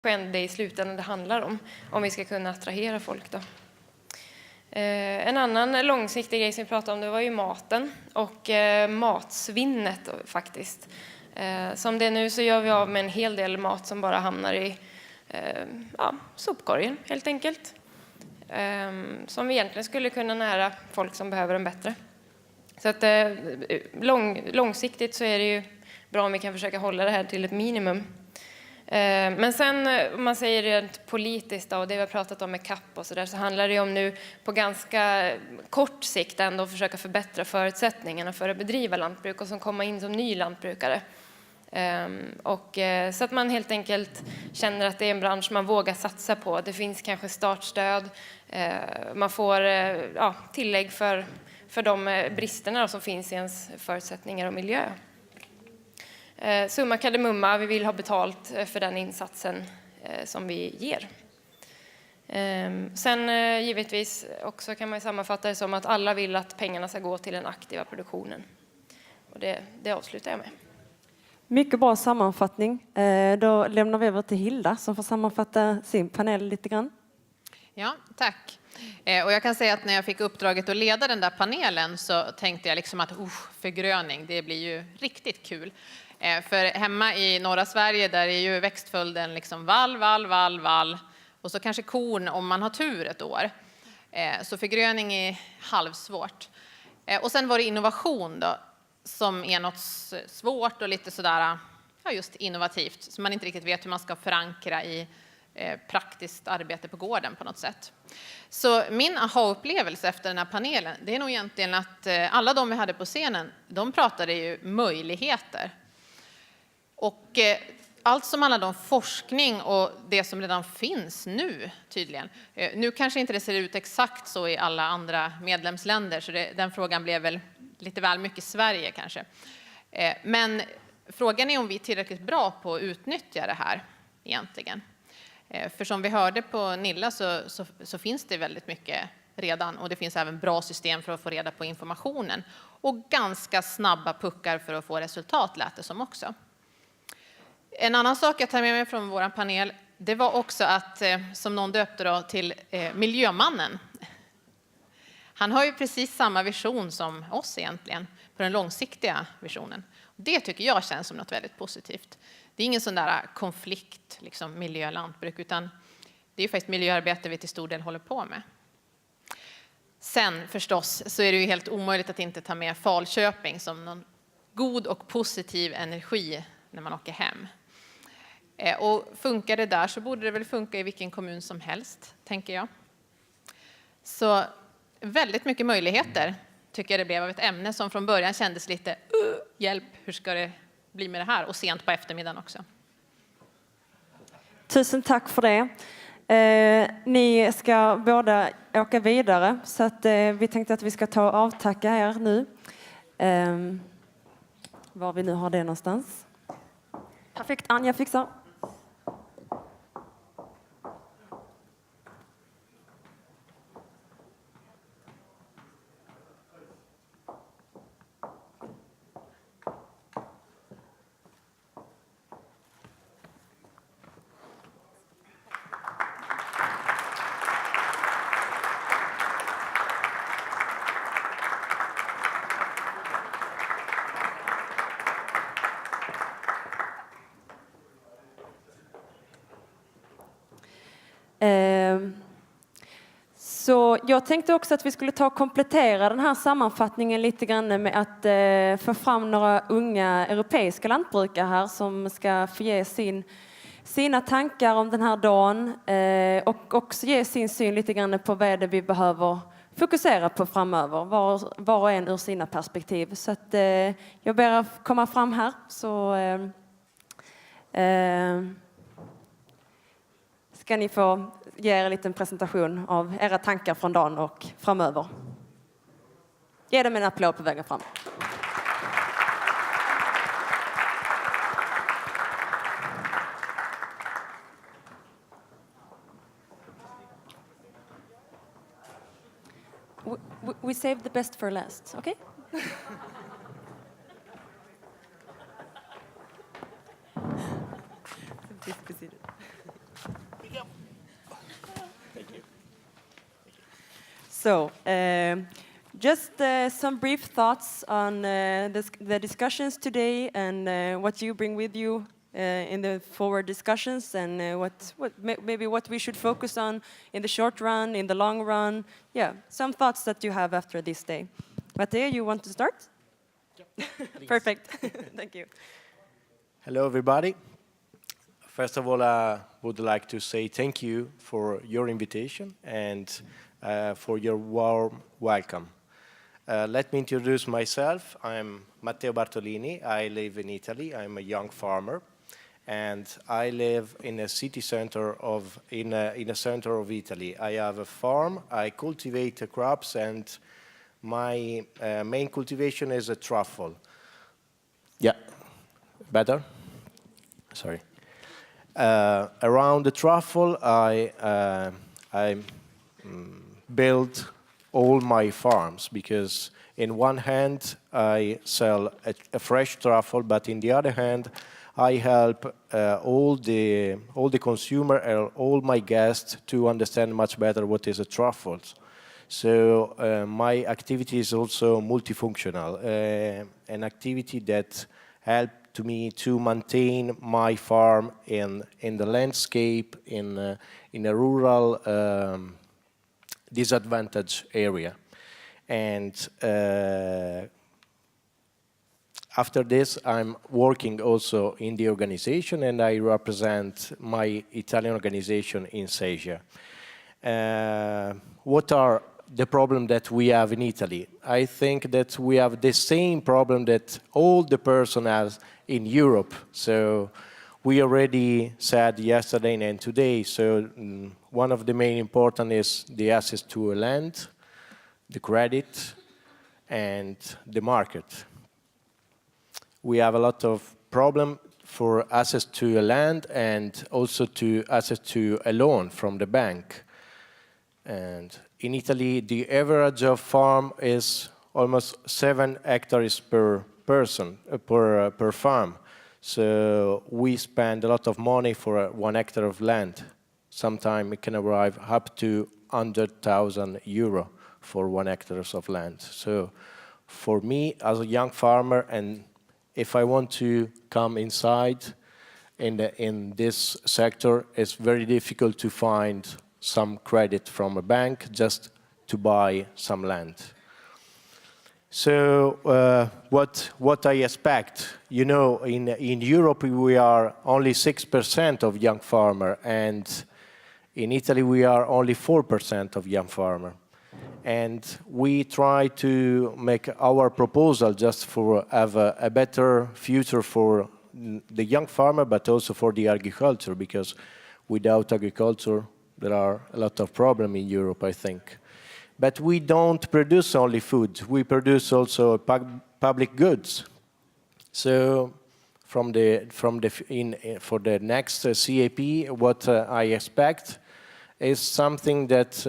det i slutändan det handlar om vi ska kunna attrahera folk då. En annan långsiktig grej som vi pratade om, det var ju maten och matsvinnet faktiskt. Som det är nu så gör vi av med en hel del mat som bara hamnar i sopkorgen helt enkelt. Som vi egentligen skulle kunna nära folk som behöver den bättre. Så att långsiktigt så är det ju bra om vi kan försöka hålla det här till ett minimum. Men sen om man säger rent politiskt då, och det vi har pratat om med CAP och så där, så handlar det om nu på ganska kort sikt ändå att försöka förbättra förutsättningarna för att bedriva lantbruk och som komma in som ny lantbrukare. Så att man helt enkelt känner att det är en bransch man vågar satsa på. Det finns kanske startstöd, man får tillägg för de bristerna som finns i ens förutsättningar och miljö. Summa kardemumma, vi vill ha betalt för den insatsen som vi ger. Sen givetvis också kan man sammanfatta det som att alla vill att pengarna ska gå till den aktiva produktionen. Och det avslutar jag med. Mycket bra sammanfattning. Då lämnar vi över till Hilda som får sammanfatta sin panel lite grann. Ja, tack. Och jag kan säga att när jag fick uppdraget att leda den där panelen så tänkte jag liksom att förgröning, det blir ju riktigt kul. För hemma i norra Sverige där är ju växtföljden liksom vall och så kanske korn om man har tur ett år. Så förgröning är halvsvårt. Och sen var det innovation då som är något svårt och lite sådär just innovativt som man inte riktigt vet hur man ska förankra i praktiskt arbete på gården på något sätt. Så min aha-upplevelse efter den här panelen, det är nog egentligen att alla de vi hade på scenen, de pratade ju möjligheter. Och allt som handlar om forskning och det som redan finns nu tydligen. Nu kanske inte det ser ut exakt så i alla andra medlemsländer, så den frågan blev väl lite väl mycket Sverige kanske. Men frågan är om vi är tillräckligt bra på att utnyttja det här egentligen. För som vi hörde på Nilla så finns det väldigt mycket redan och det finns även bra system för att få reda på informationen. Och ganska snabba puckar för att få resultat lät det som också. En annan sak jag tar med mig från vår panel, det var också att, som någon döpte då till miljömannen. Han har ju precis samma vision som oss egentligen, på den långsiktiga visionen. Det tycker jag känns som något väldigt positivt. Det är ingen sån där konflikt, liksom miljö-lantbruk, utan det är faktiskt miljöarbete vi till stor del håller på med. Sen förstås så är det ju helt omöjligt att inte ta med Falköping som någon god och positiv energi när man åker hem. Och funkar det där så borde det väl funka i vilken kommun som helst, tänker jag. Så väldigt mycket möjligheter tycker jag det blev av ett ämne som från början kändes lite hjälp, hur ska det bli med det här? Och sent på eftermiddagen också. Tusen tack för det. Ni ska båda åka vidare så att vi tänkte att vi ska ta avtacka här nu. Var vi nu har det någonstans. Perfekt, Anja fixar. Så jag tänkte också att vi skulle ta och komplettera den här sammanfattningen lite grann med att få fram några unga europeiska lantbrukare här som ska få ge sina tankar om den här dagen och också ge sin syn lite grann på vad det vi behöver fokusera på framöver, var och en ur sina perspektiv. Så att jag ber att komma fram här så ska ni få ge er en liten presentation av era tankar från dagen och framöver. Ge dem en applåd på vägen fram. We save the best for last, okay? So, just some brief thoughts on the discussions today and what you bring with you in the forward discussions, and maybe what we should focus on in the short run, in the long run. Yeah, some thoughts that you have after this day. Mateo, you want to start? Yeah, Perfect. Thank you. Hello, everybody. First of all, I would like to say thank you for your invitation and for your warm welcome. Let me introduce myself. I'm Matteo Bartolini. I live in Italy. I'm a young farmer, and I live in a city center in a center of Italy. I have a farm. I cultivate crops, and my main cultivation is a truffle. Yeah, better. Sorry. Around the truffle, I build all my farms, because in one hand I sell a fresh truffle, but in the other hand I help all the consumer and all my guests to understand much better what is a truffle. So my activity is also multifunctional, an activity that helps to me to maintain my farm in the landscape in a rural disadvantaged area. And after this, I'm working also in the organization, and I represent my Italian organization in Seja. What are the problem that we have in Italy? I think that we have the same problem that all the person has in Europe. So we already said yesterday and today, so one of the main important is the access to a land, the credit, and the market. We have a lot of problem for access to a land and also to access to a loan from the bank. And in Italy, the average of farm is almost 7 hectares per person, per farm. So we spend a lot of money for 1 hectare of land. Sometimes it can arrive up to 100,000 euro for 1 hectare of land. So for me, as a young farmer, and if I want to come inside in this sector, it's very difficult to find some credit from a bank just to buy some land. So what I expect, you know, in Europe we are only 6% of young farmer, and in Italy we are only 4% of young farmer. And we try to make our proposal just for have a better future for the young farmer, but also for the agriculture, because without agriculture there are a lot of problems in Europe, I think. But we don't produce only food, we produce also public goods. So for the next CAP, what I expect is something that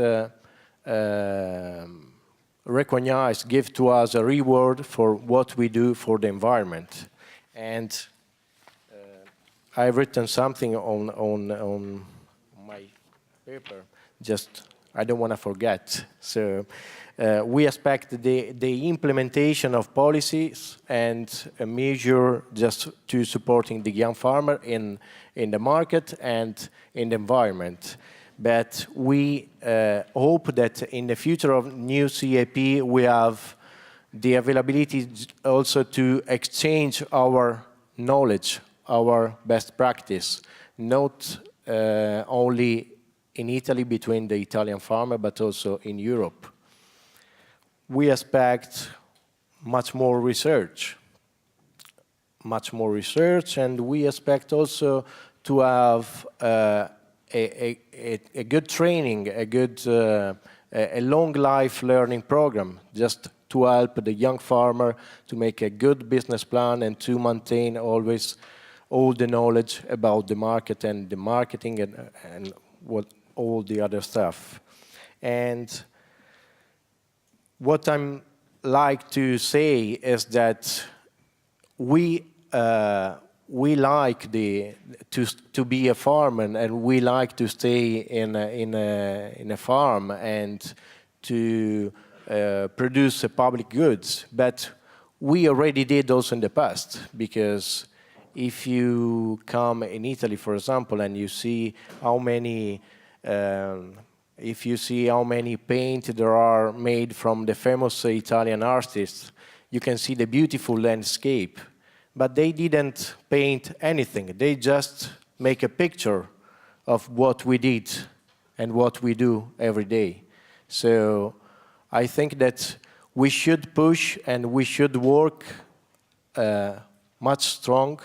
recognize, give to us a reward for what we do for the environment. And I've written something on my paper, just I don't want to forget. So we expect the implementation of policies and a measure just to supporting the young farmer in the market and in the environment. But we hope that in the future of new CAP we have the availability also to exchange our knowledge, our best practice, not only in Italy between the Italian farmer, but also in Europe. We expect much more research, and we expect also to have a good training, a long life learning program, just to help the young farmer to make a good business plan and to maintain always all the knowledge about the market and the marketing and what all the other stuff. And what I'm like to say is that we like to be a farmer, and we like to stay in a farm and to produce public goods, but we already did those in the past, because if you come in Italy, for example, and you see how many paint there are made from the famous Italian artists, you can see the beautiful landscape. But they didn't paint anything. They just make a picture of what we did and what we do every day. So I think that we should push and we should work much strong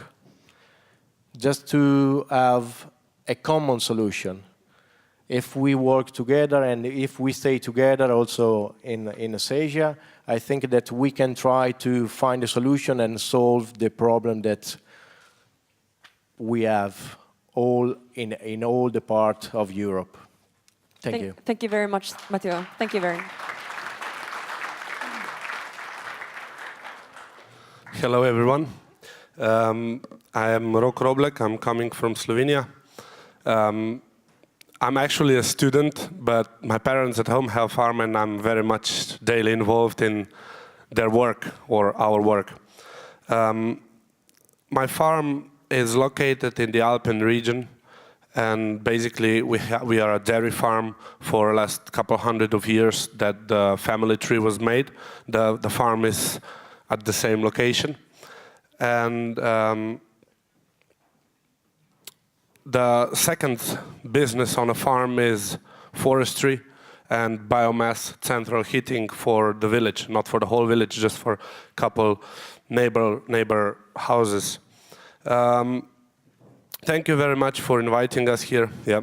just to have a common solution. If we work together and if we stay together also in Asia, I think that we can try to find a solution and solve the problem that we have all in all the part of Europe. Thank you. Thank you very much, Matteo. Thank you very much. Hello, everyone. I am Rok Roblek. I'm coming from Slovenia. I'm actually a student, but my parents at home have a farm, and I'm very much daily involved in their work or our work. My farm is located in the Alpine region, and basically we are a dairy farm for the last couple hundred of years that the family tree was made. The farm is at the same location, and the second business on a farm is forestry and biomass central heating for the village, not for the whole village, just for a couple neighbor houses. Thank you very much for inviting us here. Yeah.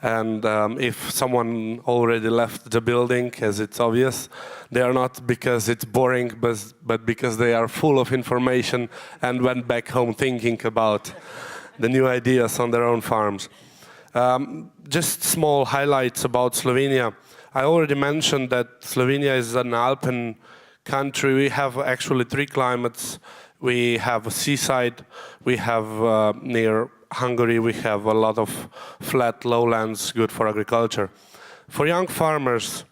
And if someone already left the building, as it's obvious, they are not because it's boring, but because they are full of information and went back home thinking about the new ideas on their own farms. Just small highlights about Slovenia. I already mentioned that Slovenia is an Alpine country. We have actually 3 climates. We have a seaside, we have near Hungary, we have a lot of flat lowlands, good for agriculture. For young farmers,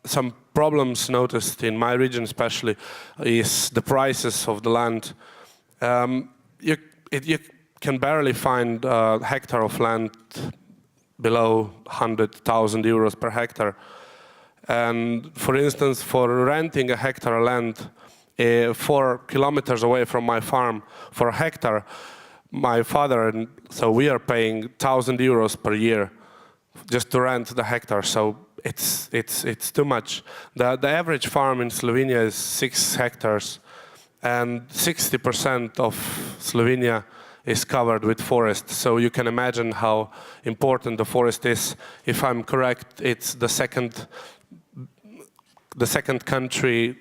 some problems noticed in my region especially is the prices of the land. You can barely find a hectare of land below 100,000 euros per hectare. And for instance, for renting a hectare of land 4 kilometers away from my farm for a hectare, my father and so we are paying 1,000 euros per year just to rent the hectare. So it's too much. The average farm in Slovenia is 6 hectares, and 60% of Slovenia is covered with forest. So you can imagine how important the forest is. If I'm correct, it's the second country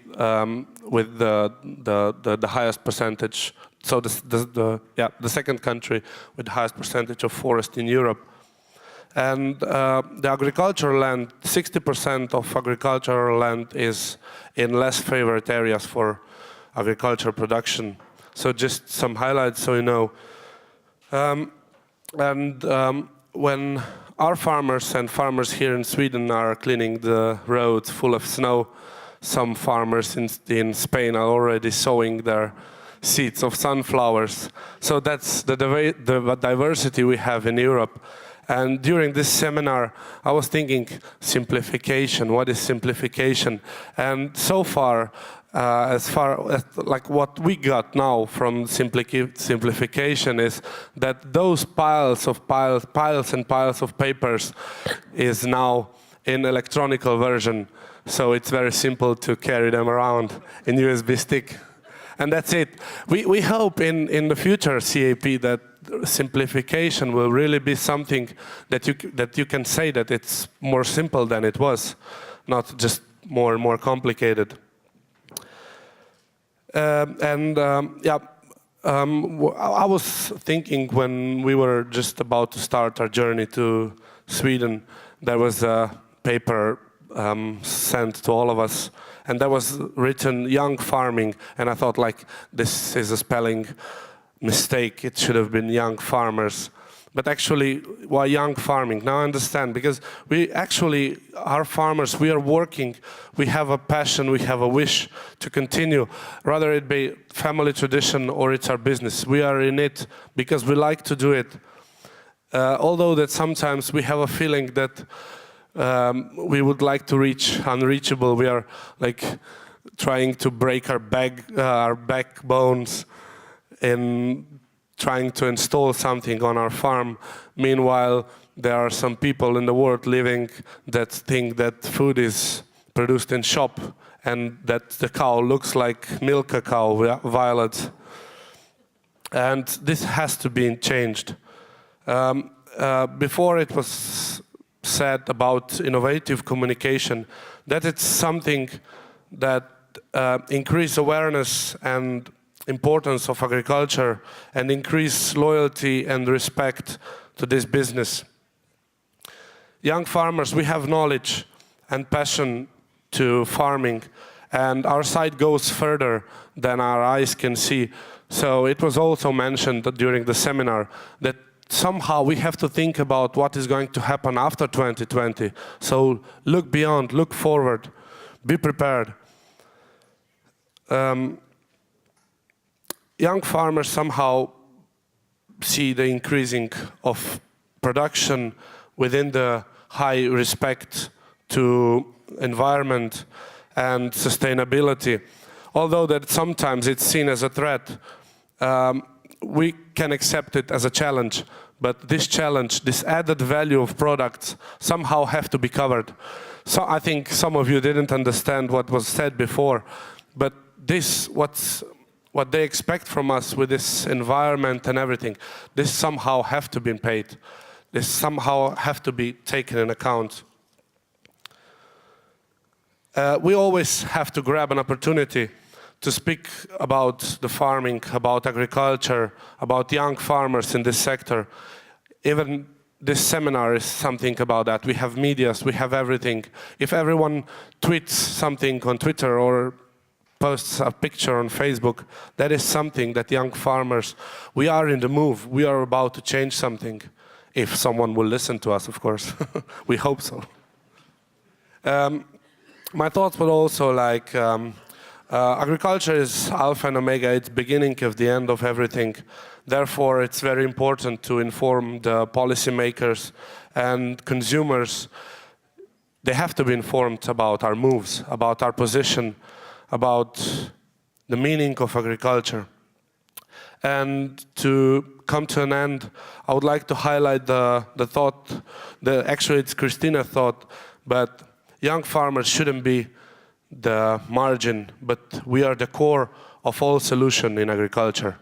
with the highest percentage. So the second country with the highest percentage of forest in Europe. And the agricultural land, 60% of agricultural land is in less favored areas for agricultural production. So just some highlights so you know. When our farmers and farmers here in Sweden are cleaning the roads full of snow, some farmers in Spain are already sowing their seeds of sunflowers. So that's the diversity we have in Europe. And during this seminar, I was thinking simplification. What is simplification? And so far, as like what we got now from simplification is that those piles and piles of papers is now in electronical version. So it's very simple to carry them around in USB stick. And that's it. We hope in the future CAP that simplification will really be something that you can say that it's more simple than it was, not just more and more complicated. I was thinking when we were just about to start our journey to Sweden, there was a paper sent to all of us, and there was written young farming, and I thought like this is a spelling mistake, it should have been young farmers. But actually, why young farming? Now I understand, because we actually, our farmers, we are working, we have a passion, we have a wish to continue, rather it be family tradition or it's our business. We are in it because we like to do it. Although that sometimes we have a feeling that we would like to reach unreachable. We are like trying to break our backbones in trying to install something on our farm. Meanwhile, there are some people in the world living that think that food is produced in shop and that the cow looks like milk a cow, violet. And this has to be changed. Before it was said about innovative communication, that it's something that increase awareness and importance of agriculture and increase loyalty and respect to this business. Young farmers, we have knowledge and passion to farming, and our side goes further than our eyes can see. So it was also mentioned during the seminar that somehow we have to think about what is going to happen after 2020. So look beyond, look forward, be prepared. Young farmers somehow see the increasing of production within the high respect to environment and sustainability. Although that sometimes it's seen as a threat, we can accept it as a challenge. But this challenge, this added value of products somehow have to be covered. So I think some of you didn't understand what was said before, but this, what they expect from us with this environment and everything, this somehow have to be paid. This somehow have to be taken in account. We always have to grab an opportunity to speak about the farming, about agriculture, about young farmers in this sector. Even this seminar is something about that. We have medias, we have everything. If everyone tweets something on Twitter or posts a picture on Facebook, that is something that young farmers, we are in the move. We are about to change something. If someone will listen to us, of course. We hope so. My thoughts were also like, agriculture is alpha and omega, it's beginning of the end of everything. Therefore, it's very important to inform the policymakers and consumers. They have to be informed about our moves, about our position, about the meaning of agriculture. And to come to an end, I would like to highlight the thought, actually it's Christina's thought, but young farmers shouldn't be the margin, but we are the core of all solution in agriculture.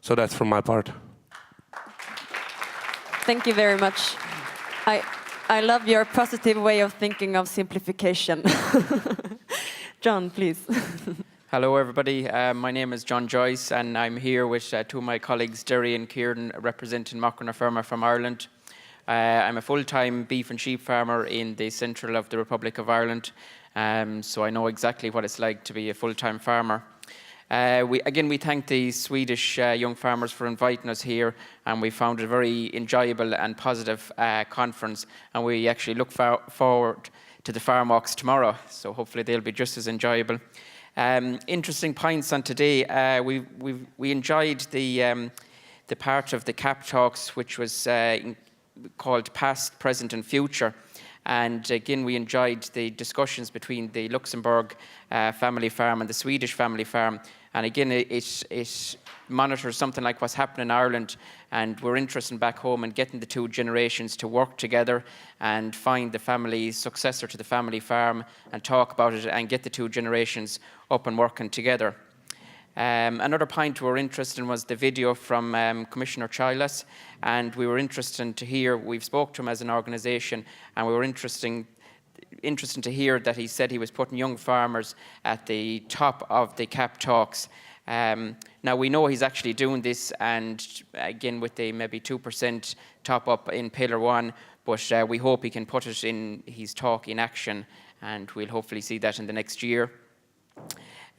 So that's from my part. Thank you very much. I love your positive way of thinking of simplification. John, please. Hello, everybody. My name is John Joyce, and I'm here with two of my colleagues, Derry and Kieran, representing Macrona Firma from Ireland. I'm a full-time beef and sheep farmer in the central of the Republic of Ireland, so I know exactly what it's like to be a full-time farmer. We thank the Swedish young farmers for inviting us here, and we found it a very enjoyable and positive conference, and we actually look forward to the farm walks tomorrow, so hopefully they'll be just as enjoyable. Interesting points on today. We enjoyed the part of the CAP talks, which was called Past, Present and Future. And again, we enjoyed the discussions between the Luxembourg family farm and the Swedish family farm. And again, it monitors something like what's happening in Ireland, and we're interested back home in getting the two generations to work together and find the family successor to the family farm and talk about it and get the two generations up and working together. Another point we were interested in was the video from Commissioner Childless, and we were interested to hear, we've spoke to him as an organisation, and we were interesting to hear that he said he was putting young farmers at the top of the CAP talks. Now we know he's actually doing this, and again with the maybe 2% top up in Pillar 1, but we hope he can put it in his talk in action, and we'll hopefully see that in the next year.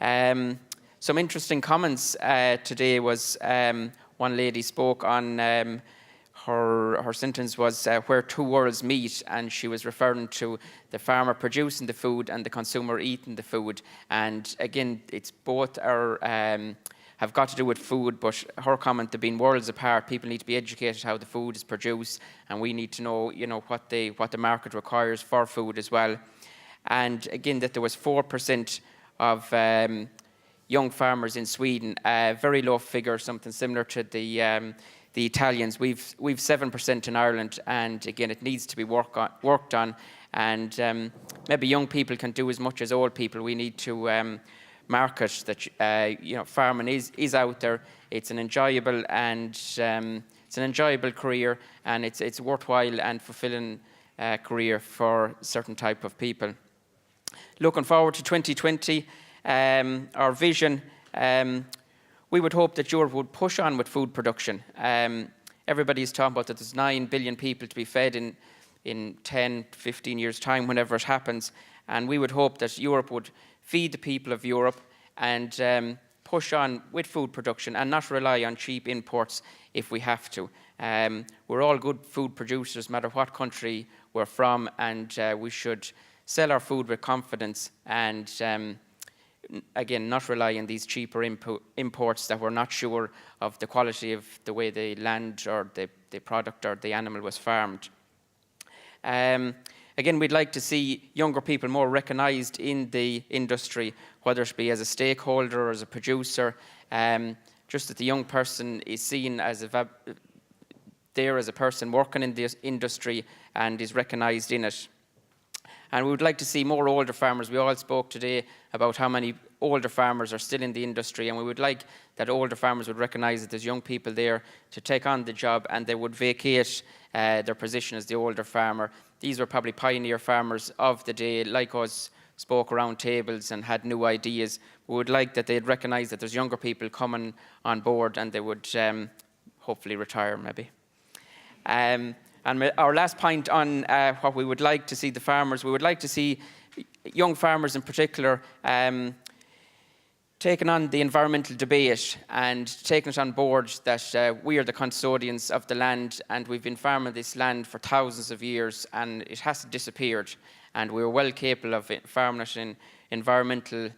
Some interesting comments today was one lady spoke on her sentence was where two worlds meet, and she was referring to the farmer producing the food and the consumer eating the food. And again, it's both have got to do with food, but her comment, they're being worlds apart. People need to be educated how the food is produced, and we need to know, what the market requires for food as well. And again, that there was 4% of young farmers in Sweden, a very low figure, something similar to the Italians. We've 7% in Ireland, and again, it needs to be worked on. And maybe young people can do as much as old people. We need to market that farming is out there. It's an enjoyable career, and it's worthwhile and fulfilling career for certain type of people. Looking forward to 2020, our vision. We would hope that Europe would push on with food production. Everybody's talking about that there's 9 billion people to be fed in 10, 15 years' time, whenever it happens. And we would hope that Europe would feed the people of Europe and push on with food production and not rely on cheap imports if we have to. We're all good food producers, no matter what country we're from, and we should sell our food with confidence and again, not rely on these cheaper imports that we're not sure of the quality of the way the land or the product or the animal was farmed. Again, we'd like to see younger people more recognised in the industry, whether it be as a stakeholder or as a producer, just that the young person is seen as there as a person working in this industry and is recognised in it. And we would like to see more older farmers. We all spoke today about how many older farmers are still in the industry, and we would like that older farmers would recognise that there's young people there to take on the job, and they would vacate their position as the older farmer. These were probably pioneer farmers of the day, like us, spoke around tables and had new ideas. We would like that they'd recognise that there's younger people coming on board, and they would hopefully retire maybe. And our last point on what we would like to see the farmers, we would like to see young farmers in particular taking on the environmental debate and taking it on board that we are the custodians of the land, and we've been farming this land for thousands of years, and it hasn't disappeared, and we're well capable of farming it in environmental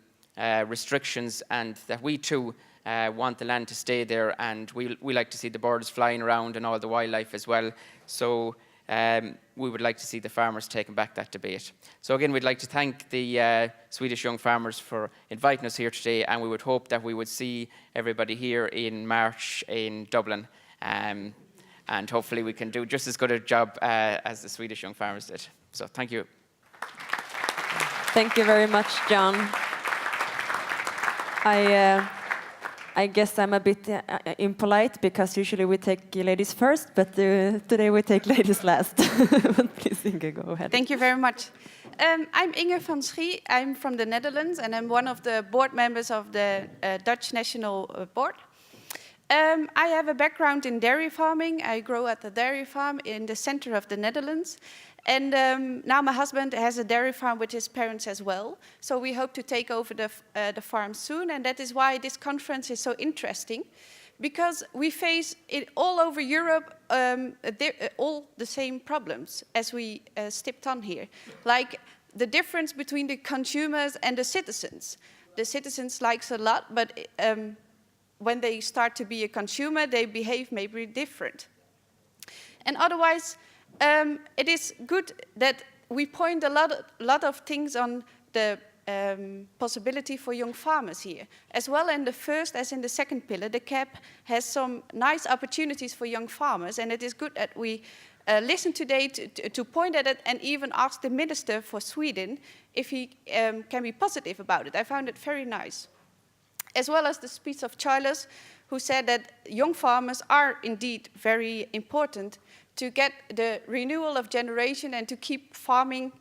restrictions, and that we too want the land to stay there, and we like to see the birds flying around and all the wildlife as well. So we would like to see the farmers taking back that debate. So again, we'd like to thank the Swedish young farmers for inviting us here today, and we would hope that we would see everybody here in March in Dublin, and hopefully we can do just as good a job as the Swedish young farmers did. So thank you. Thank you very much, John. I guess I'm a bit impolite because usually we take ladies first, but today we take ladies last. Please, Inge, go ahead. Thank you very much. I'm Inge van Schie. I'm from the Netherlands, and I'm one of the board members of the Dutch National Board. I have a background in dairy farming. I grew at a dairy farm in the center of the Netherlands. And now my husband has a dairy farm with his parents as well. So we hope to take over the farm soon. And that is why this conference is so interesting. Because we face it all over Europe, all the same problems as we stepped on here. Like the difference between the consumers and the citizens. The citizens likes a lot, but when they start to be a consumer, they behave maybe different. And otherwise, it is good that we point a lot of things on the possibility for young farmers here. As well in the first as in the second pillar, the CAP has some nice opportunities for young farmers, and it is good that we listen today to point at it and even ask the Minister for Sweden if he can be positive about it. I found it very nice. As well as the speech of Charles, who said that young farmers are indeed very important to get the renewal of generation and to keep farming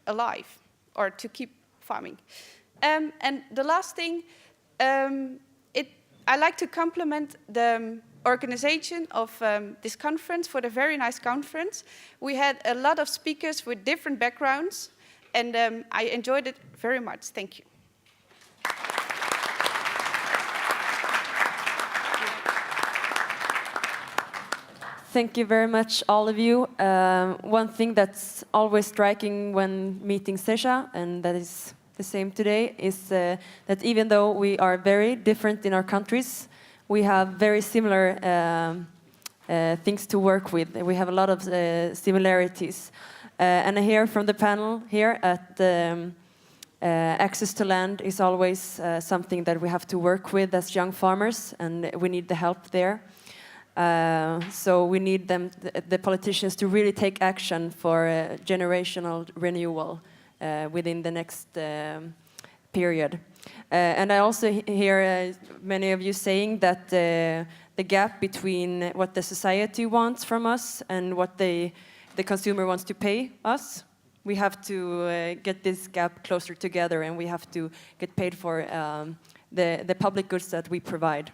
alive, or to keep farming. And the last thing, I like to compliment the organization of this conference for the very nice conference. We had a lot of speakers with different backgrounds, and I enjoyed it very much. Thank you. thank you very much, all of you. One thing that's always striking when meeting Seja, and that is the same today, is that even though we are very different in our countries, we have very similar things to work with. We have a lot of similarities. And I hear from the panel here at access to land is always something that we have to work with as young farmers, and we need the help there. So we need them, the politicians, to really take action for generational renewal within the next period. And I also hear many of you saying that the gap between what the society wants from us and what the consumer wants to pay us, we have to get this gap closer together, and we have to get paid for the public goods that we provide.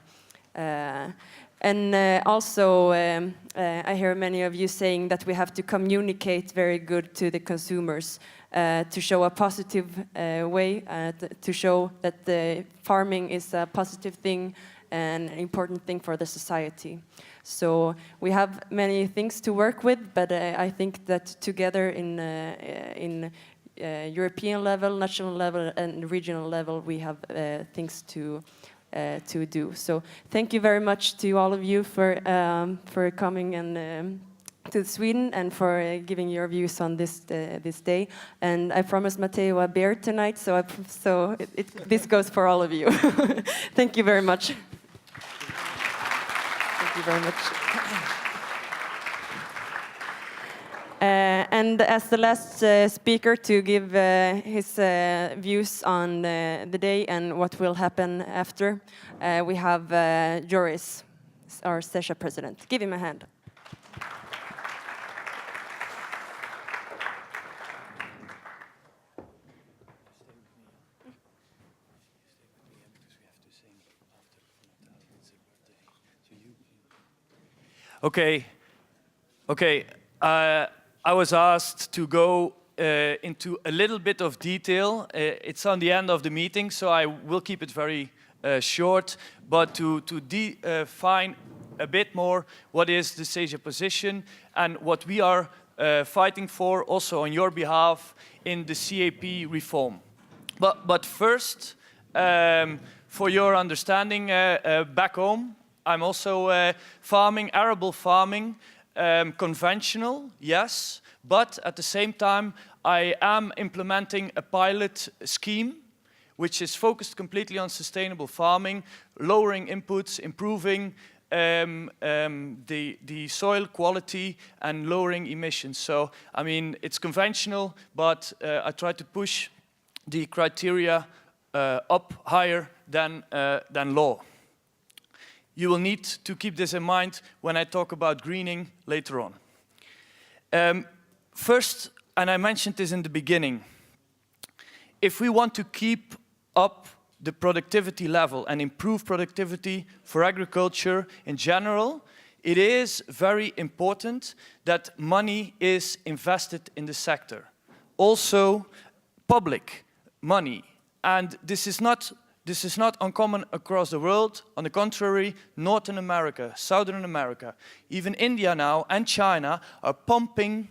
And also, I hear many of you saying that we have to communicate very good to the consumers to show a positive way, to show that the farming is a positive thing and an important thing for the society. So we have many things to work with, but I think that together in European level, national level, and regional level, we have things to do. So thank you very much to all of you for coming and to Sweden and for giving your views on this day. And I promised Matteo a beer tonight, so this goes for all of you. Thank you very much. Thank you very much. And as the last speaker to give his views on the day and what will happen after, we have Joris, our Seja president. Give him a hand. Okay. I was asked to go into a little bit of detail. It's on the end of the meeting, so I will keep it very short, but to define a bit more what is the Seja position and what we are fighting for also on your behalf in the CAP reform. But first, for your understanding back home, I'm also farming, arable farming, conventional, yes, but at the same time I am implementing a pilot scheme which is focused completely on sustainable farming, lowering inputs, improving the soil quality and lowering emissions. So, I mean, it's conventional, but I try to push the criteria up higher than law. You will need to keep this in mind when I talk about greening later on. First, and I mentioned this in the beginning, if we want to keep up the productivity level and improve productivity for agriculture in general, it is very important that money is invested in the sector. Also, public money. And this is not uncommon across the world. On the contrary, Northern America, Southern America, even India now and China are pumping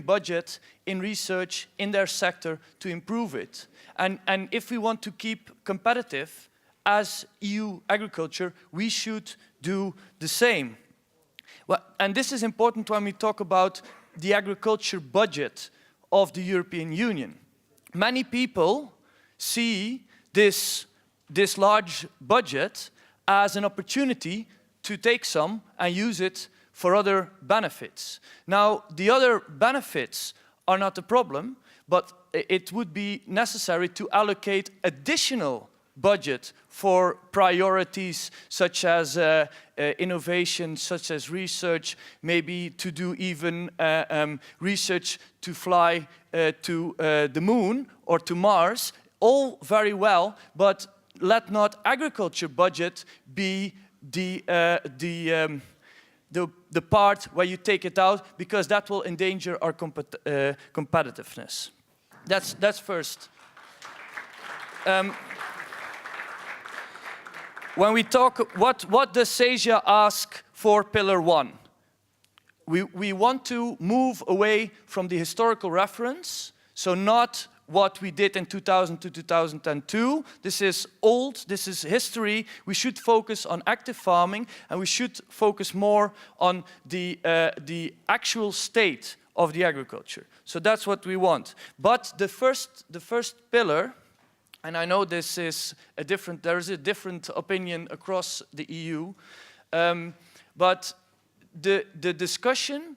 budget in research in their sector to improve it. And if we want to keep competitive as EU agriculture, we should do the same. Well, and this is important when we talk about the agriculture budget of the European Union. Many people see this large budget as an opportunity to take some and use it for other benefits. Now, the other benefits are not a problem, but it would be necessary to allocate additional budget for priorities such as innovation, such as research, maybe to do even research to fly to the moon or to Mars. All very well, but let not agriculture budget be the part where you take it out, because that will endanger our competitiveness. That's first. When we talk, what does Seja ask for Pillar 1? we want to move away from the historical reference, so not what we did in 2000 to 2002. This is old, this is history. We should focus on active farming, and we should focus more on the actual state of the agriculture. So that's what we want. But the first pillar, and I know this is there is a different opinion across the EU, but the discussion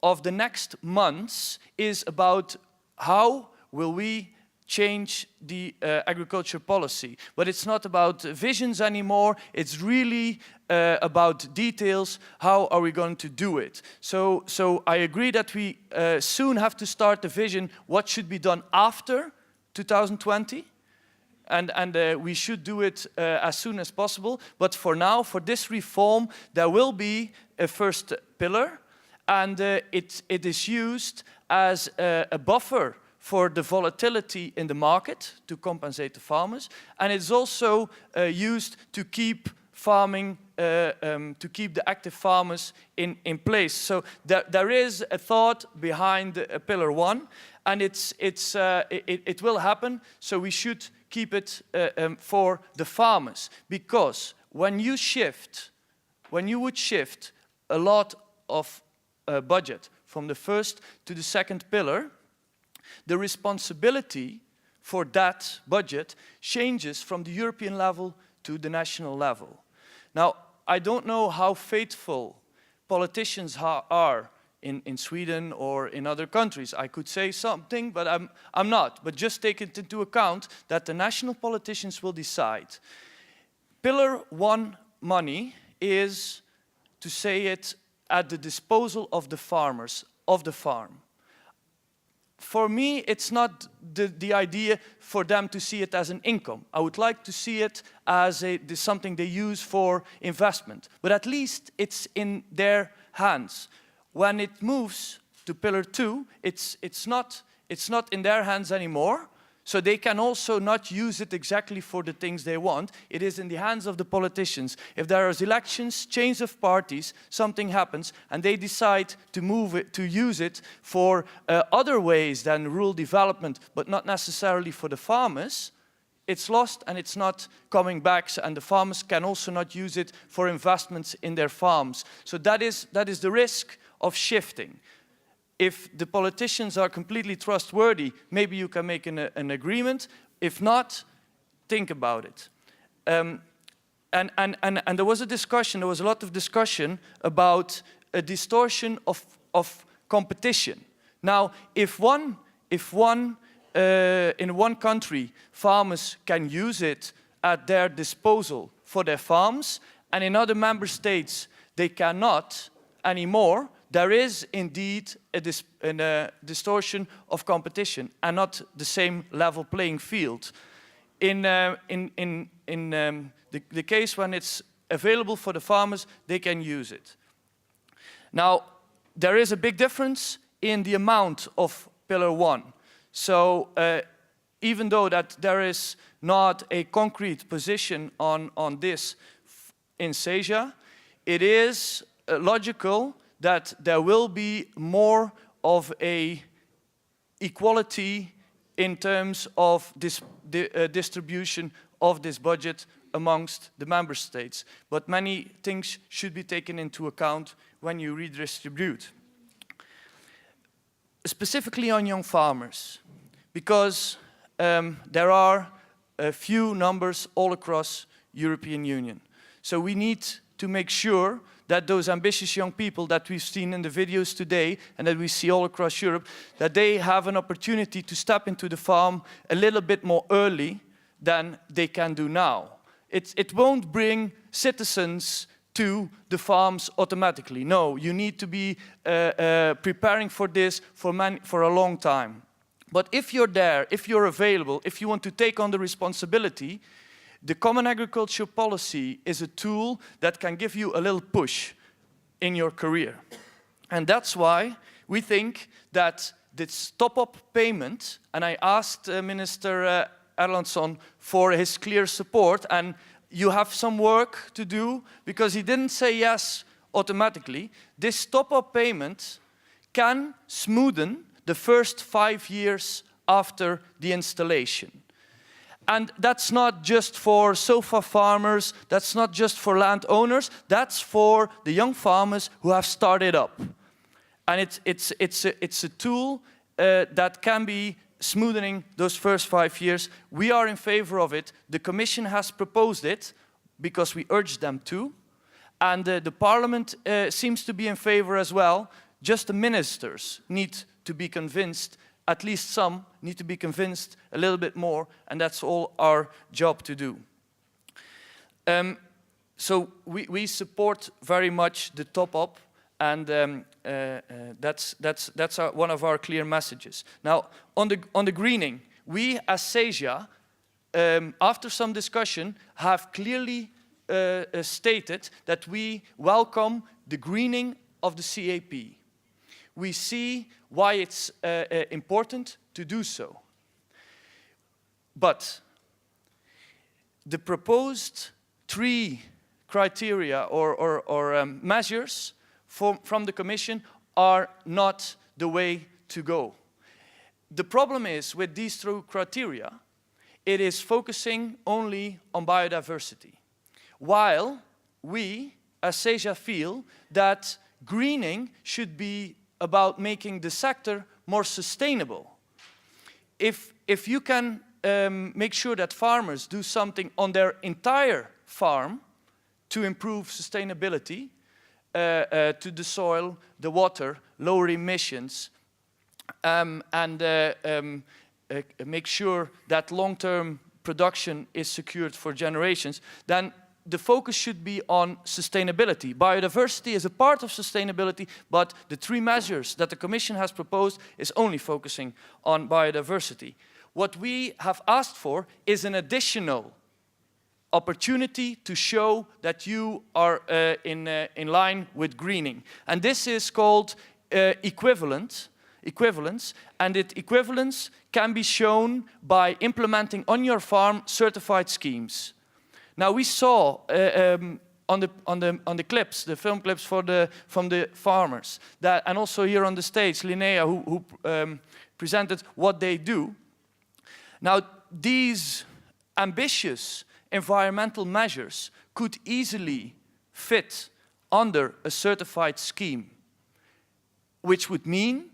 of the next months is about how will we change the agriculture policy. But it's not about visions anymore, it's really about details. How are we going to do it? So I agree that we soon have to start the vision, what should be done after 2020. And we should do it as soon as possible. But for now, for this reform, there will be a first pillar, and it is used as a buffer for the volatility in the market to compensate the farmers, and it's also used to keep farming, to keep the active farmers in place. So there is a thought behind Pillar 1, and it will happen. So we should keep it for the farmers, because when you would shift a lot of budget from the first to the second pillar, the responsibility for that budget changes from the European level to the national level. Now, I don't know how faithful politicians are in Sweden or in other countries. I could say something, but I'm not. But just take it into account that the national politicians will decide. Pillar 1 money is, to say it, at the disposal of the farmers, of the farm. For me, it's not the idea for them to see it as an income. I would like to see it as something they use for investment. But at least it's in their hands. When it moves to Pillar 2, it's not in their hands anymore. So they can also not use it exactly for the things they want. It is in the hands of the politicians. If there are elections, change of parties, something happens, and they decide to move it, to use it for other ways than rural development, but not necessarily for the farmers, it's lost and it's not coming back, and the farmers can also not use it for investments in their farms. So that is the risk of shifting. If the politicians are completely trustworthy, maybe you can make an agreement. If not, think about it. And there was a lot of discussion about a distortion of competition. Now, if in one country farmers can use it at their disposal for their farms, and in other member states they cannot anymore, there is indeed a distortion of competition and not the same level playing field. In the case when it's available for the farmers, they can use it. Now, there is a big difference in the amount of Pillar 1. So even though that there is not a concrete position on this in SEJA, it is logical that there will be more of a equality in terms of this distribution of this budget amongst the member states. But many things should be taken into account when you redistribute. Specifically on young farmers, because there are a few numbers all across European Union. So we need to make sure that those ambitious young people that we've seen in the videos today and that we see all across Europe, that they have an opportunity to step into the farm a little bit more early than they can do now. It won't bring citizens to the farms automatically. No, you need to be preparing for this for a long time. But if you're there, if you're available, if you want to take on the responsibility, the Common Agricultural Policy is a tool that can give you a little push in your career. And that's why we think that this top-up payment, and I asked Minister Erlandsson for his clear support, and you have some work to do, because he didn't say yes automatically, this top-up payment can smoothen the first 5 years after the installation. And that's not just for sofa farmers, that's not just for landowners, that's for the young farmers who have started up. And it's a tool that can be smoothing those first 5 years. We are in favor of it. The Commission has proposed it because we urged them to. And the Parliament seems to be in favor as well. Just the ministers need to be convinced, at least some need to be convinced a little bit more, and that's all our job to do. So we support very much the top-up, and that's one of our clear messages. Now, on the greening, we as SEJA, after some discussion, have clearly stated that we welcome the greening of the CAP. We see why it's important to do so. But the proposed 3 criteria or measures from the Commission are not the way to go. The problem is with these 3 criteria, it is focusing only on biodiversity, while we as SEJA feel that greening should be about making the sector more sustainable. If you can make sure that farmers do something on their entire farm to improve sustainability, to the soil, the water, lower emissions, and make sure that long-term production is secured for generations, then the focus should be on sustainability. Biodiversity is a part of sustainability, but the 3 measures that the Commission has proposed is only focusing on biodiversity. What we have asked for is an additional opportunity to show that you are in line with greening. And this is called equivalence, and equivalence can be shown by implementing on your farm certified schemes. Now we saw on the clips, the film clips from the farmers, that, and also here on the stage, Linnea, who presented what they do. Now these ambitious environmental measures could easily fit under a certified scheme, which would mean,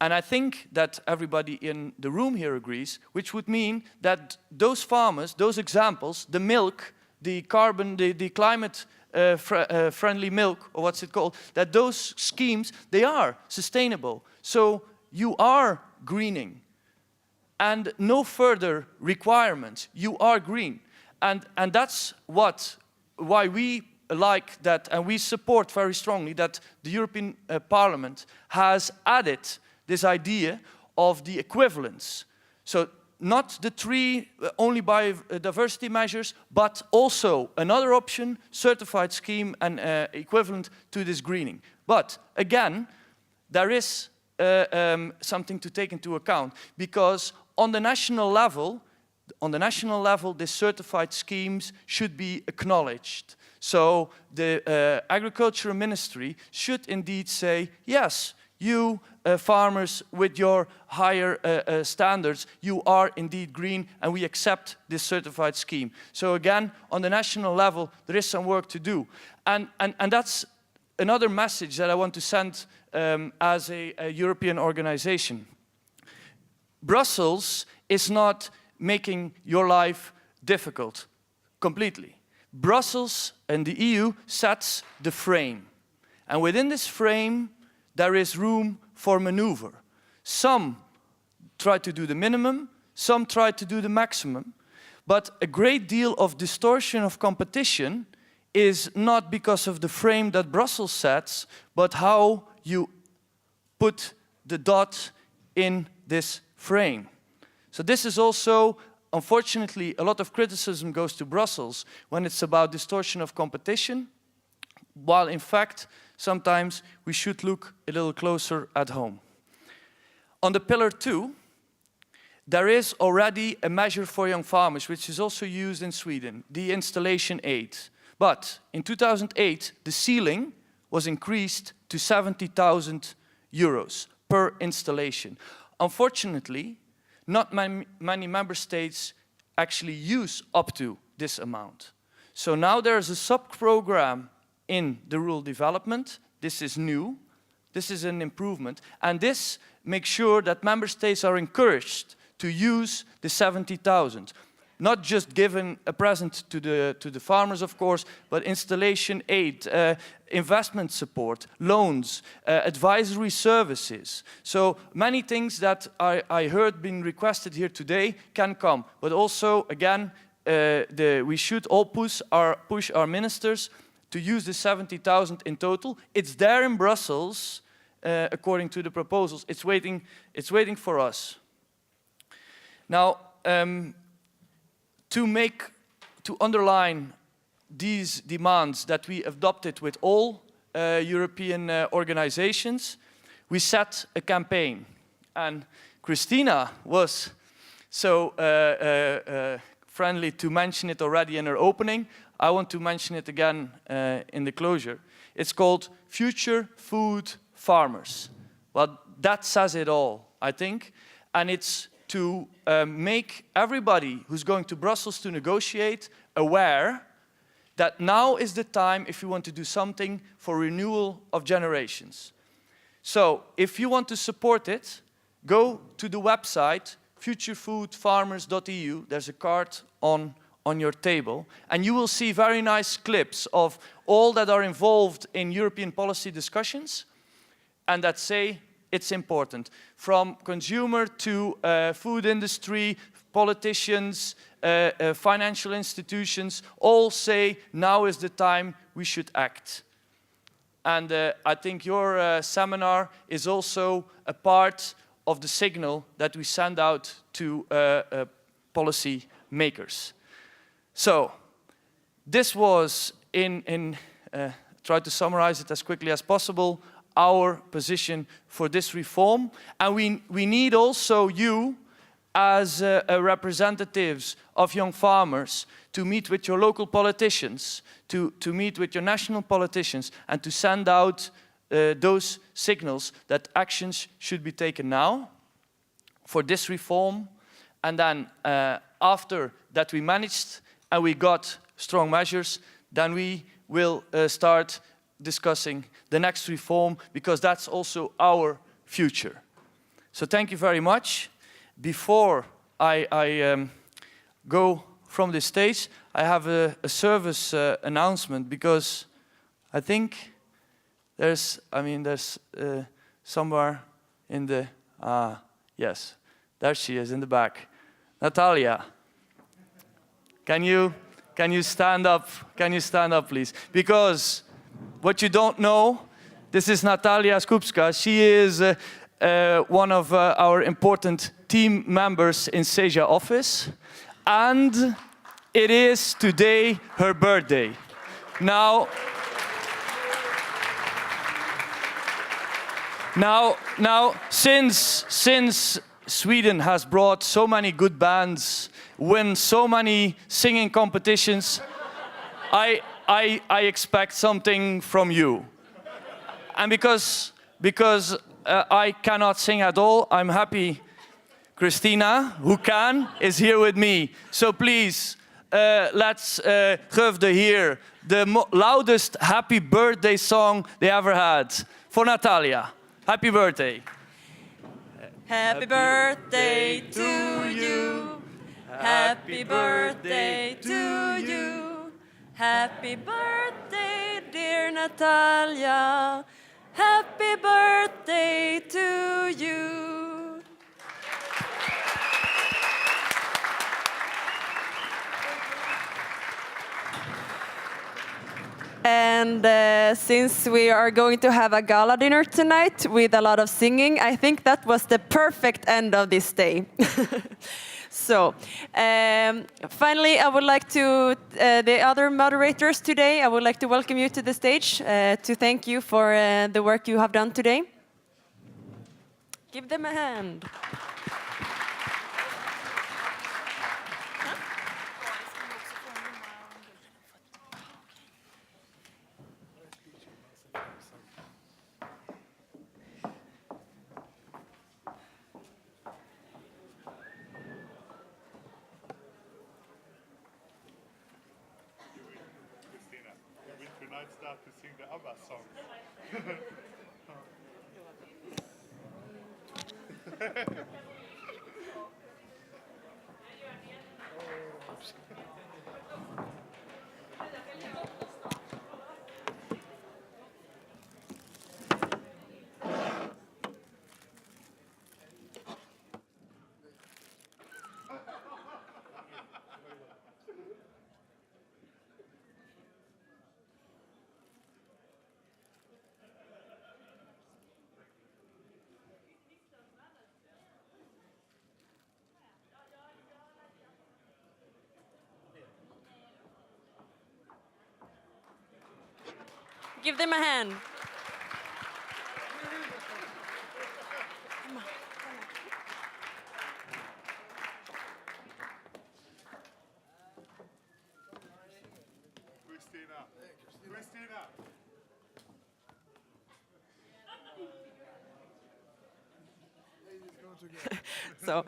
and I think that everybody in the room here agrees, which would mean that those farmers, those examples, the milk, the carbon, the climate friendly milk, or what's it called, that those schemes, they are sustainable. So you are greening. And no further requirements, you are green. And that's why we like that, and we support very strongly that the European Parliament has added this idea of the equivalence. So not the 3 only biodiversity measures, but also another option, certified scheme and equivalent to this greening. But again, there is something to take into account, because on the national level, the certified schemes should be acknowledged. So the Agriculture Ministry should indeed say, yes, you farmers with your higher standards, you are indeed green, and we accept this certified scheme. So again, on the national level, there is some work to do. And that's another message that I want to send as a European organization. Brussels is not making your life difficult completely. Brussels and the EU sets the frame. And within this frame, there is room for maneuver. Some try to do the minimum, some try to do the maximum, but a great deal of distortion of competition is not because of the frame that Brussels sets, but how you put the dot in this frame. So this is also, unfortunately, a lot of criticism goes to Brussels when it's about distortion of competition, while in fact, sometimes we should look a little closer at home. On the pillar 2, there is already a measure for young farmers, which is also used in Sweden, the installation aid. But in 2008, the ceiling was increased to 70,000 euros per installation. Unfortunately, not many member states actually use up to this amount. So now there's a sub-program in the rural development. This is new. This is an improvement. And this makes sure that member states are encouraged to use the 70,000. Not just giving a present to the farmers, of course, but installation aid, investment support, loans, advisory services. So many things that I heard being requested here today can come. But also, again, we should all push our ministers to use the 70,000 in total. It's there in Brussels, according to the proposals. It's waiting for us. Now, to underline these demands that we adopted with all European organizations, we set a campaign. And Christina was so friendly to mention it already in her opening. I want to mention it again in the closure. It's called Future Food Farmers. Well, that says it all, I think. And it's to make everybody who's going to Brussels to negotiate aware that now is the time if you want to do something for renewal of generations. So if you want to support it, go to the website futurefoodfarmers.eu. There's a card on your table, and you will see very nice clips of all that are involved in European policy discussions and that say it's important. From consumer to food industry, politicians, financial institutions, all say now is the time we should act. And I think your seminar is also a part of the signal that we send out to policy makers. So this was, try to summarize it as quickly as possible, our position for this reform. And we need also you as representatives of young farmers to meet with your local politicians, to meet with your national politicians, and to send out those signals that actions should be taken now for this reform. And then after that we managed and we got strong measures, then we will start discussing the next reform, because that's also our future. So thank you very much. Before I go from this stage, I have a service announcement, because I think there's somewhere in the, yes, there she is in the back. Natalia, can you stand up? Can you stand up, please? Because what you don't know, this is Natalia Skupska. She is one of our important team members in Seja office, and it is today her birthday. Now, since Sweden has brought so many good bands, win so many singing competitions, I expect something from you. And because I cannot sing at all, I'm happy Christina, who can, is here with me. So please, let's Skövde hear the loudest happy birthday song they ever had. For Natalia. Happy birthday. Happy birthday to you. Happy birthday to you. Happy birthday, dear Natalia. Happy birthday to you. And since we are going to have a gala dinner tonight with a lot of singing, I think that was the perfect end of this day. So, finally, I would like to, the other moderators today, I would like to welcome you to the stage to thank you for the work you have done today. Give them a hand. Give them a hand. So,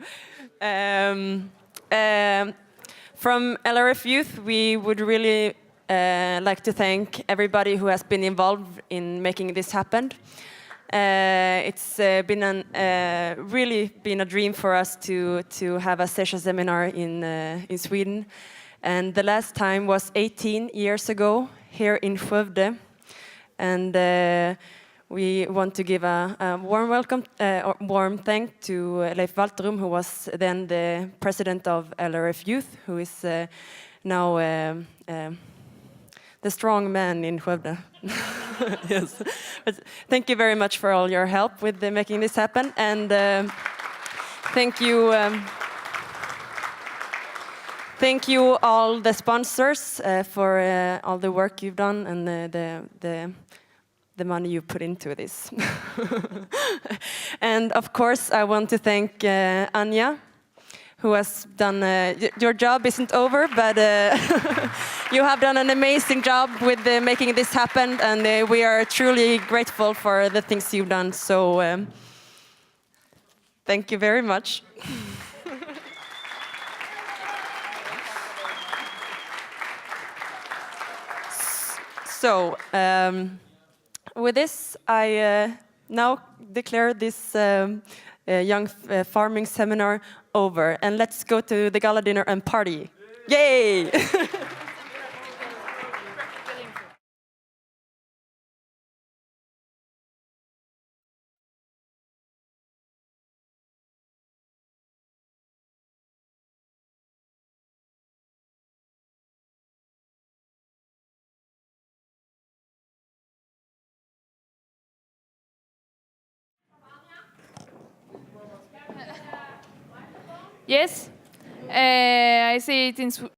from LRF Youth, we would really like to thank everybody who has been involved in making this happen. It's been really been a dream for us to have a session seminar in Sweden, and the last time was 18 years ago here in Skövde, and we want to give a warm welcome, or warm thank to Leif Walterum, who was then the president of LRF Youth, who is now the strong man in Skövde. Yes. But thank you very much for all your help with making this happen, and thank you. Thank you all the sponsors for all the work you've done and the money you put into this. And of course, I want to thank Anja, who has done, your job isn't over, but you have done an amazing job with making this happen, and we are truly grateful for the things you've done. So thank you very much. So, with this, I now declare this young farming seminar over, and let's go to the gala dinner and party. Yay! Yes, I see it in